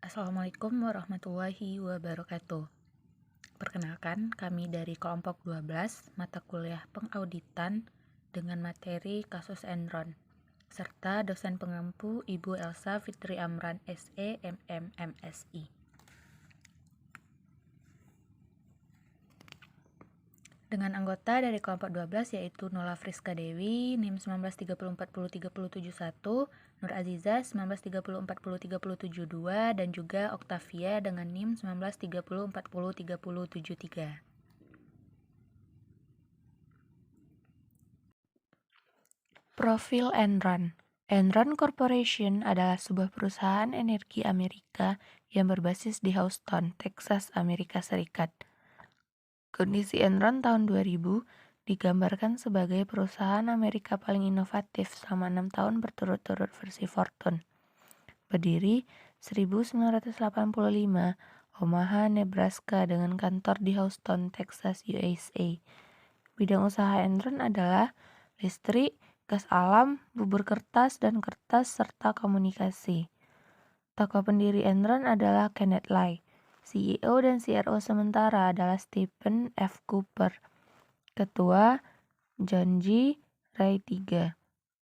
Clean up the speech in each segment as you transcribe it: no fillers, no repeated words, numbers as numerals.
Assalamualaikum warahmatullahi wabarakatuh. Perkenalkan, kami dari kelompok 12 mata kuliah pengauditan dengan materi kasus Enron, serta dosen pengampu Ibu Elsa Fitri Amran SE MM MSI. Dengan anggota dari kelompok 12 yaitu Nola Friska Dewi, NIM 1930403071, Nur Aziza 1930403072, dan juga Oktavia dengan NIM 1930403073. Profil Enron. Enron Corporation adalah sebuah perusahaan energi Amerika yang berbasis di Houston, Texas, Amerika Serikat. Kondisi Enron tahun 2000 digambarkan sebagai perusahaan Amerika paling inovatif selama 6 tahun berturut-turut versi Fortune. Berdiri 1985, Omaha, Nebraska dengan kantor di Houston, Texas, USA. Bidang usaha Enron adalah listrik, gas alam, bubur kertas dan kertas, serta komunikasi. Tokoh pendiri Enron adalah Kenneth Lai. CEO dan CRO sementara adalah Stephen F. Cooper. Ketua John G. Ray III.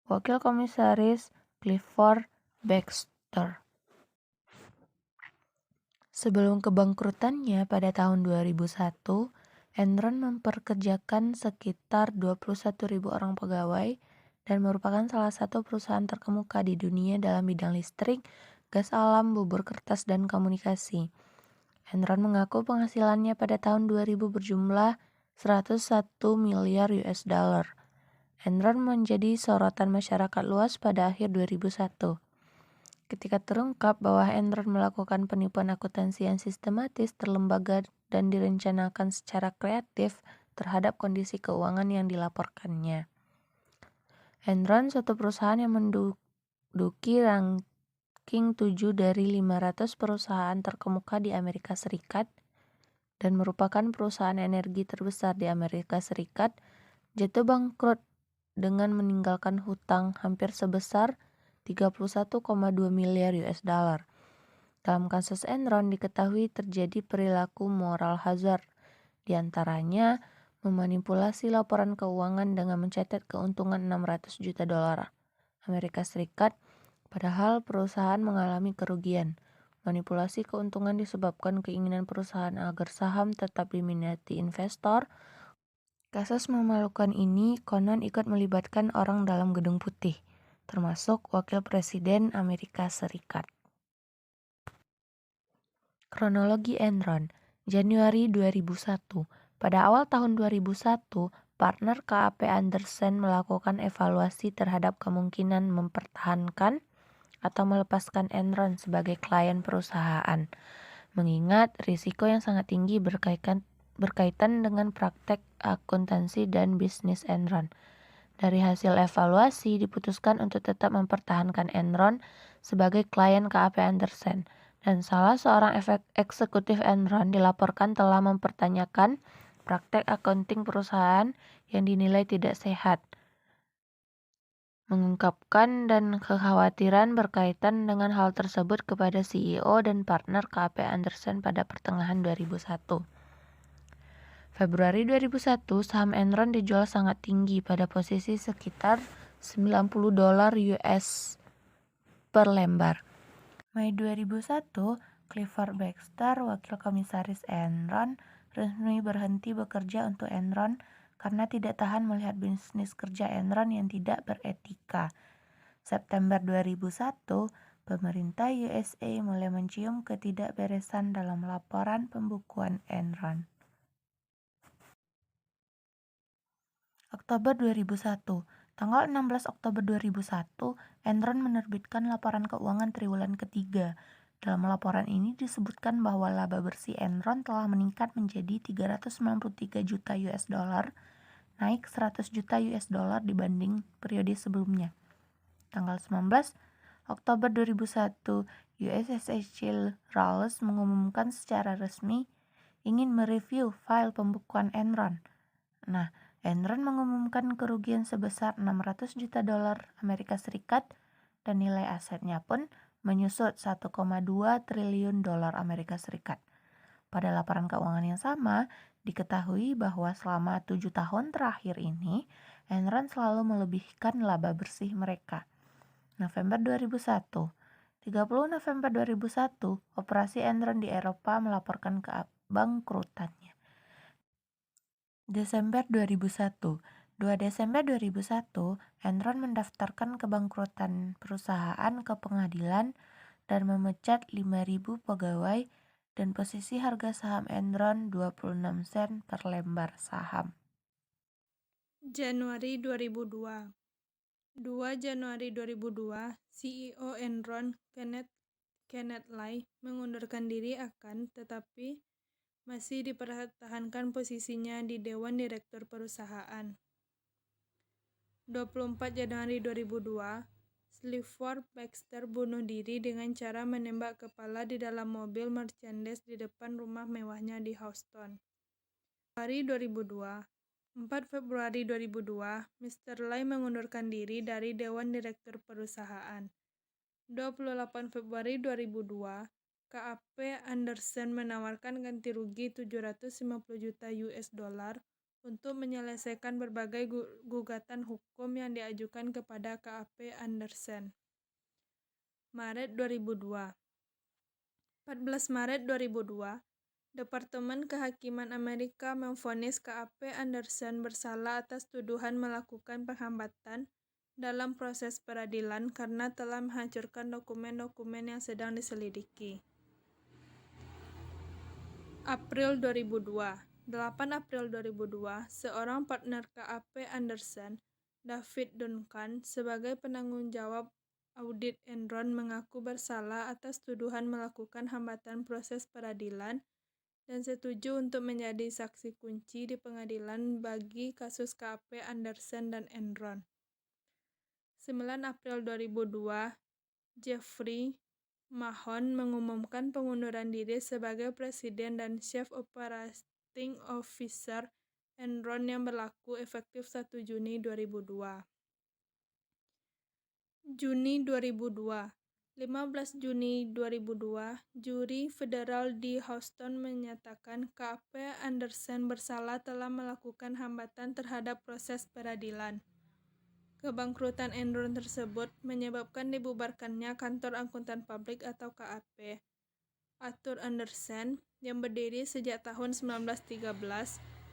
Wakil Komisaris Clifford Baxter. Sebelum kebangkrutannya pada tahun 2001, Enron memperkerjakan sekitar 21.000 orang pegawai dan merupakan salah satu perusahaan terkemuka di dunia dalam bidang listrik, gas alam, bubur kertas, dan komunikasi. Enron mengaku penghasilannya pada tahun 2000 berjumlah 101 miliar US dollar. Enron menjadi sorotan masyarakat luas pada akhir 2001. Ketika terungkap bahwa Enron melakukan penipuan akuntansi yang sistematis, terlembaga, dan direncanakan secara kreatif terhadap kondisi keuangan yang dilaporkannya. Enron, suatu perusahaan yang menduduki ranking 7 dari 500 perusahaan terkemuka di Amerika Serikat dan merupakan perusahaan energi terbesar di Amerika Serikat, jatuh bangkrut dengan meninggalkan hutang hampir sebesar 31,2 miliar US dollar. Dalam kasus Enron diketahui terjadi perilaku moral hazard, diantaranya memanipulasi laporan keuangan dengan mencatat keuntungan 600 juta dolar Amerika Serikat, padahal perusahaan mengalami kerugian. Manipulasi keuntungan disebabkan keinginan perusahaan agar saham tetap diminati investor. Kasus memalukan ini konon ikut melibatkan orang dalam Gedung Putih, termasuk Wakil Presiden Amerika Serikat. Kronologi Enron, Januari 2001. Pada awal tahun 2001, partner KAP Andersen melakukan evaluasi terhadap kemungkinan mempertahankan atau melepaskan Enron sebagai klien perusahaan, mengingat risiko yang sangat tinggi berkaitan dengan praktek akuntansi dan bisnis Enron. Dari hasil evaluasi, diputuskan untuk tetap mempertahankan Enron sebagai klien KAP Andersen, dan salah seorang eksekutif Enron dilaporkan telah mempertanyakan praktek accounting perusahaan yang dinilai tidak sehat, mengungkapkan dan kekhawatiran berkaitan dengan hal tersebut kepada CEO dan partner KAP Andersen pada pertengahan 2001. Februari 2001, saham Enron dijual sangat tinggi pada posisi sekitar $90 US per lembar. Mei 2001, Clifford Baxter, wakil komisaris Enron, resmi berhenti bekerja untuk Enron karena tidak tahan melihat bisnis kerja Enron yang tidak beretika. September 2001, pemerintah USA mulai mencium ketidakberesan dalam laporan pembukuan Enron. Oktober 2001. Tanggal 16 Oktober 2001, Enron menerbitkan laporan keuangan triwulan ketiga. Dalam laporan ini disebutkan bahwa laba bersih Enron telah meningkat menjadi 393 juta US dollar, naik 100 juta US dollar dibanding periode sebelumnya. Tanggal 19 Oktober 2001, USS Ralls mengumumkan secara resmi ingin mereview file pembukuan Enron. Enron mengumumkan kerugian sebesar 600 juta dolar Amerika Serikat dan nilai asetnya pun menyusut 1,2 triliun dolar Amerika Serikat. Pada laporan keuangan yang sama, diketahui bahwa selama 7 tahun terakhir ini, Enron selalu melebihkan laba bersih mereka. November 2001, 30 November 2001, operasi Enron di Eropa melaporkan kebangkrutannya. Desember 2001, 2 Desember 2001, Enron mendaftarkan kebangkrutan perusahaan ke pengadilan dan memecat 5.000 pegawai dan posisi harga saham Enron 26 sen per lembar saham. Januari 2002. 2 Januari 2002, CEO Enron, Kenneth Lay, mengundurkan diri tetapi masih dipertahankan posisinya di Dewan Direktur Perusahaan. 24 Januari 2002, Clifford Baxter bunuh diri dengan cara menembak kepala di dalam mobil Mercedes di depan rumah mewahnya di Houston. Februari 2002, 4 Februari 2002, Mr. Lay mengundurkan diri dari Dewan Direktur Perusahaan. 28 Februari 2002, KAP Anderson menawarkan ganti rugi 750 juta US dollar untuk menyelesaikan berbagai gugatan hukum yang diajukan kepada KAP Anderson. Maret 2002. 14 Maret 2002, Departemen Kehakiman Amerika memvonis KAP Anderson bersalah atas tuduhan melakukan penghambatan dalam proses peradilan karena telah menghancurkan dokumen-dokumen yang sedang diselidiki. April 2002. 8 April 2002, seorang partner KAP Anderson, David Duncan, sebagai penanggung jawab audit Enron mengaku bersalah atas tuduhan melakukan hambatan proses peradilan dan setuju untuk menjadi saksi kunci di pengadilan bagi kasus KAP Anderson dan Enron. 9 April 2002, Jeffrey Mahon mengumumkan pengunduran diri sebagai Presiden dan Chief Operating Officer Enron yang berlaku efektif 1 Juni 2002. Juni 2002. 15 Juni 2002, juri federal di Houston menyatakan KAP Anderson bersalah telah melakukan hambatan terhadap proses peradilan. Kebangkrutan Enron tersebut menyebabkan dibubarkannya Kantor Akuntan Publik atau KAP. Arthur Andersen, yang berdiri sejak tahun 1913,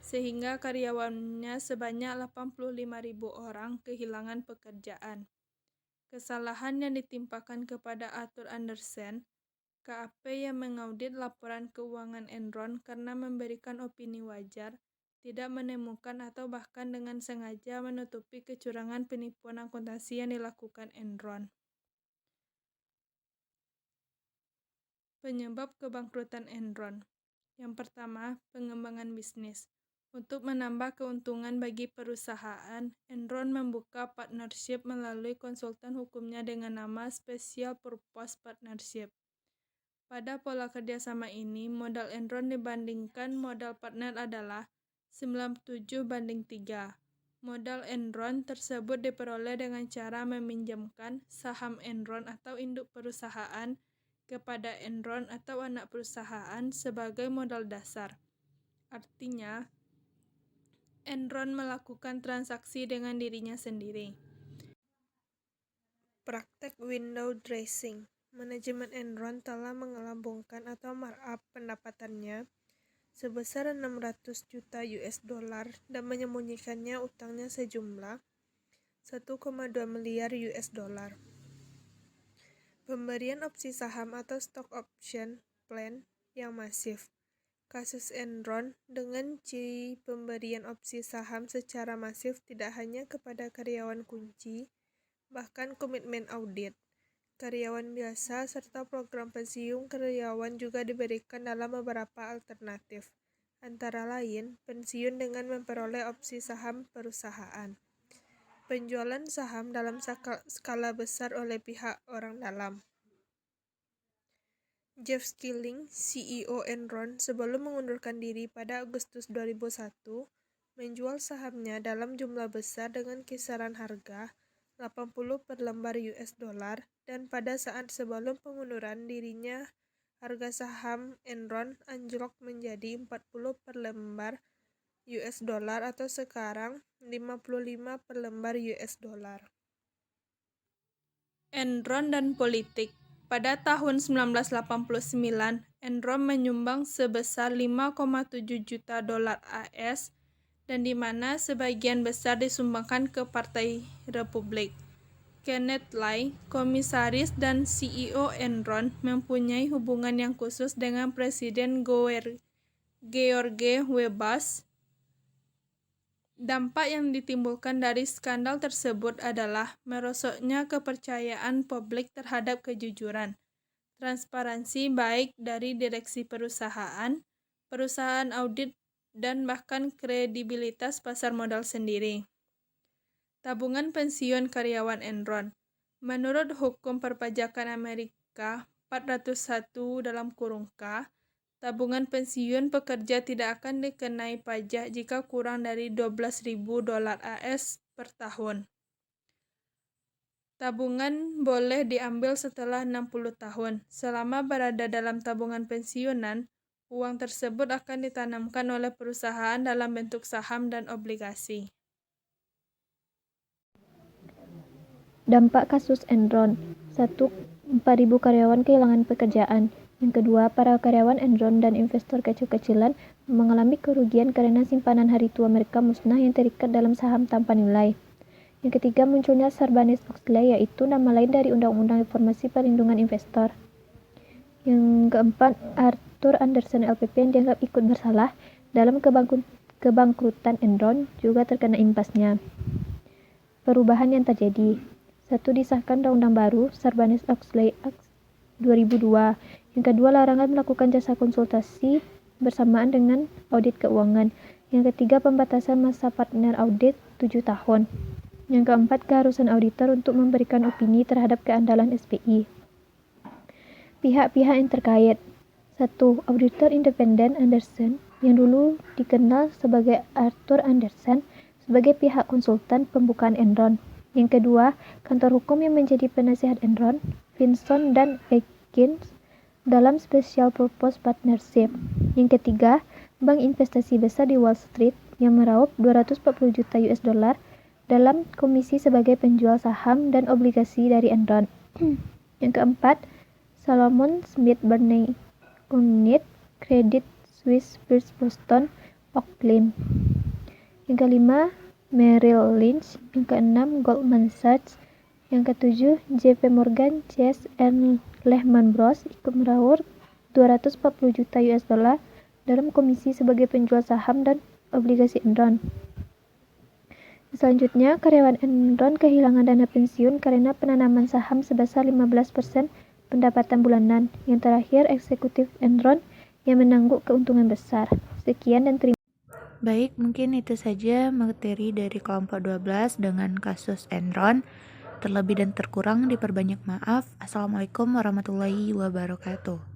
sehingga karyawannya sebanyak 85.000 orang kehilangan pekerjaan. Kesalahan yang ditimpakan kepada Arthur Andersen, KAP yang mengaudit laporan keuangan Enron karena memberikan opini wajar, tidak menemukan atau bahkan dengan sengaja menutupi kecurangan penipuan akuntansi yang dilakukan Enron. Penyebab kebangkrutan Enron. Yang pertama, pengembangan bisnis. Untuk menambah keuntungan bagi perusahaan, Enron membuka partnership melalui konsultan hukumnya dengan nama Special Purpose Partnership. Pada pola kerjasama ini, modal Enron dibandingkan modal partner adalah 97:3. Modal Enron tersebut diperoleh dengan cara meminjamkan saham Enron atau induk perusahaan kepada Enron atau anak perusahaan sebagai modal dasar. Artinya, Enron melakukan transaksi dengan dirinya sendiri. Praktek window dressing. Manajemen Enron telah mengelambungkan atau markup pendapatannya sebesar 600 juta US dollar dan menyembunyikannya utangnya sejumlah 1,2 miliar US dollar. Pemberian opsi saham atau stock option plan yang masif. Kasus Enron dengan ciri pemberian opsi saham secara masif tidak hanya kepada karyawan kunci, bahkan komitmen audit, karyawan biasa, serta program pensiun karyawan juga diberikan dalam beberapa alternatif, antara lain pensiun dengan memperoleh opsi saham perusahaan, penjualan saham dalam skala besar oleh pihak orang dalam. Jeff Skilling, CEO Enron, sebelum mengundurkan diri pada Agustus 2001, menjual sahamnya dalam jumlah besar dengan kisaran harga 80 per lembar US dollar, dan pada saat sebelum pengunduran dirinya harga saham Enron anjlok menjadi 40 per lembar US dollar atau sekarang 55 per lembar US dollar. Enron dan politik. Pada tahun 1989, Enron menyumbang sebesar 5,7 juta dolar AS dan di mana sebagian besar disumbangkan ke Partai Republik. Kenneth Lay, komisaris dan CEO Enron, mempunyai hubungan yang khusus dengan Presiden George W. Bush. Dampak yang ditimbulkan dari skandal tersebut adalah merosotnya kepercayaan publik terhadap kejujuran, transparansi baik dari direksi perusahaan, perusahaan audit, dan bahkan kredibilitas pasar modal sendiri. Tabungan pensiun karyawan Enron. Menurut hukum perpajakan Amerika 401(k), tabungan pensiun pekerja tidak akan dikenai pajak jika kurang dari 12.000 dolar AS per tahun. Tabungan boleh diambil setelah 60 tahun. Selama berada dalam tabungan pensiunan, uang tersebut akan ditanamkan oleh perusahaan dalam bentuk saham dan obligasi. Dampak kasus Enron. 1. 4.000 karyawan kehilangan pekerjaan. Yang kedua, para karyawan Enron dan investor kecil-kecilan mengalami kerugian karena simpanan hari tua mereka musnah yang terikat dalam saham tanpa nilai. Yang ketiga, munculnya Sarbanes-Oxley, yaitu nama lain dari Undang-Undang Informasi Perlindungan Investor. Yang keempat, Arthur Andersen LPP yang dianggap ikut bersalah dalam kebangkrutan Enron juga terkena imbasnya. Perubahan yang terjadi. 1. Disahkan undang-undang baru Sarbanes-Oxley Act 2002. Yang kedua, larangan melakukan jasa konsultasi bersamaan dengan audit keuangan. Yang ketiga, pembatasan masa partner audit 7 tahun. Yang keempat, keharusan auditor untuk memberikan opini terhadap keandalan SPI. Pihak-pihak yang terkait. 1. Auditor independen Andersen, yang dulu dikenal sebagai Arthur Andersen, sebagai pihak konsultan pembukaan Enron. Yang kedua, kantor hukum yang menjadi penasihat Enron, Vinson dan Atkins, dalam Special Purpose Partnership. Yang ketiga, bank investasi besar di Wall Street yang meraup 240 juta US dollar dalam komisi sebagai penjual saham dan obligasi dari Enron. Yang keempat, Salomon Smith Barney Unit, Credit Suisse First Boston, Oakland. Yang kelima, Merrill Lynch. Yang keenam, Goldman Sachs. Yang ketujuh, JP Morgan Chase and Lehman Bros ikut meraup 240 juta US dollar dalam komisi sebagai penjual saham dan obligasi Enron. Selanjutnya, karyawan Enron kehilangan dana pensiun karena penanaman saham sebesar 15% pendapatan bulanan. Yang terakhir, eksekutif Enron yang menangguk keuntungan besar. Sekian dan terima kasih. Baik, mungkin itu saja materi dari kelompok 12 dengan kasus Enron. Terlebih dan terkurang diperbanyak maaf. Assalamualaikum warahmatullahi wabarakatuh.